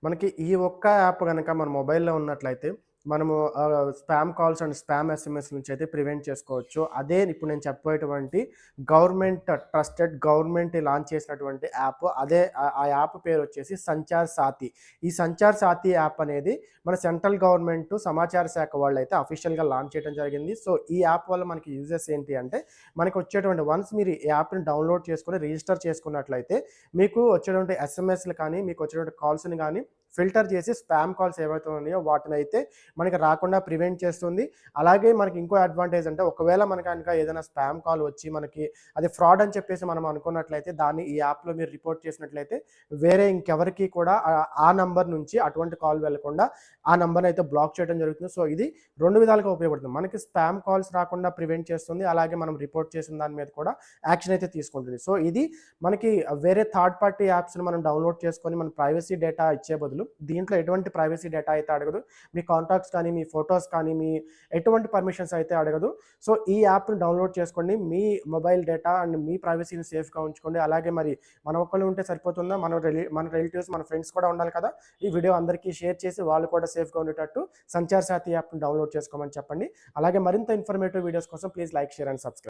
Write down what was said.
మనకి ఈ ఒక్క యాప్ గనక మన మొబైల్‌లో ఉన్నట్లయితే, మనము spam calls and spam SMS నుంచి అయితే ప్రివెంట్ చేసుకోవచ్చు. అదే ఇప్పుడు నేను చెప్పబోయేటువంటి ట్రస్టెడ్ గవర్నమెంట్ లాంచ్ చేసినటువంటి యాప్. అదే ఆ యాప్ పేరొచ్చేసి సంచార్ సాతి. ఈ సంచార్ సాతి యాప్ అనేది మన సెంట్రల్ గవర్నమెంట్ సమాచార శాఖ వాళ్ళైతే అఫీషియల్‌గా లాంచ్ చేయడం జరిగింది. సో, ఈ యాప్ వల్ల మనకి యూజెస్ ఏంటి అంటే, మనకొచ్చేటువంటి వన్స్ మీరు ఈ యాప్‌ని డౌన్‌లోడ్ చేసుకొని రిజిస్టర్ చేసుకున్నట్లయితే, మీకు వచ్చేటువంటి ఎస్ఎంఎస్‌లు కానీ, మీకు వచ్చేటువంటి కాల్స్‌ని గానీ ఫిల్టర్ చేసి స్పామ్ కాల్స్ ఏవైతే ఉన్నాయో వాటినైతే మనకి రాకుండా ప్రివెంట్ చేస్తుంది. అలాగే మనకి ఇంకో అడ్వాంటేజ్ అంటే ఒకవేళ మనకు గనక ఏదైనా స్పామ్ కాల్ వచ్చి మనకి అది ఫ్రాడ్ అని చెప్పేసి మనం అనుకున్నట్లయితే దాన్ని ఈ యాప్‌లో మీరు రిపోర్ట్ చేసినట్లయితే వేరే ఇంకెవరికీ కూడా ఆ నంబర్ నుంచి అటువంటి కాల్ వెళ్ళకుండా ఆ నంబర్‌నైతే బ్లాక్ చేయడం జరుగుతుంది. సో, ఇది 2 విధాలుగా ఉపయోగపడుతుంది. మనకి స్పామ్ కాల్స్ రాకుండా ప్రివెంట్ చేస్తుంది. అలాగే మనం రిపోర్ట్ చేసిన దాని మీద కూడా యాక్షన్ అయితే తీసుకుంటుంది. సో, ఇది మనకి వేరే థర్డ్ పార్టీ యాప్స్‌ని మనం డౌన్‌లోడ్ చేసుకొని మన ప్రైవసీ డేటా ఇచ్చే బదులు దీంట్లో ఎటువంటి ప్రైవసీ డేటా అయితే అడగదు. మీ కాంటాక్ట్స్ కానీ, మీ ఫోటోస్ కానీ, మీ ఎటువంటి పర్మిషన్స్ అయితే అడగదు. సో, ఈ యాప్‌ని డౌన్‌లోడ్ చేసుకోండి. మీ మొబైల్ డేటా అండ్ మీ ప్రైవసీని సేఫ్‌గా ఉంచుకోండి. అలాగే మరి మనం ఒక్కళ్ళే ఉంటే సరిపోతుందా? మన రిలేటివ్స్, మన ఫ్రెండ్స్ కూడా ఉండాలి కదా! ఈ వీడియో అందరికీ షేర్ చేసి వాళ్ళు కూడా సేఫ్‌గా ఉండేటట్టు సంచార్ సాథి యాప్‌ని డౌన్‌లోడ్ చేసుకోమని చెప్పండి. అలాగే మరింత ఇన్ఫర్మేటివ్ వీడియోస్ కోసం please like, share and subscribe.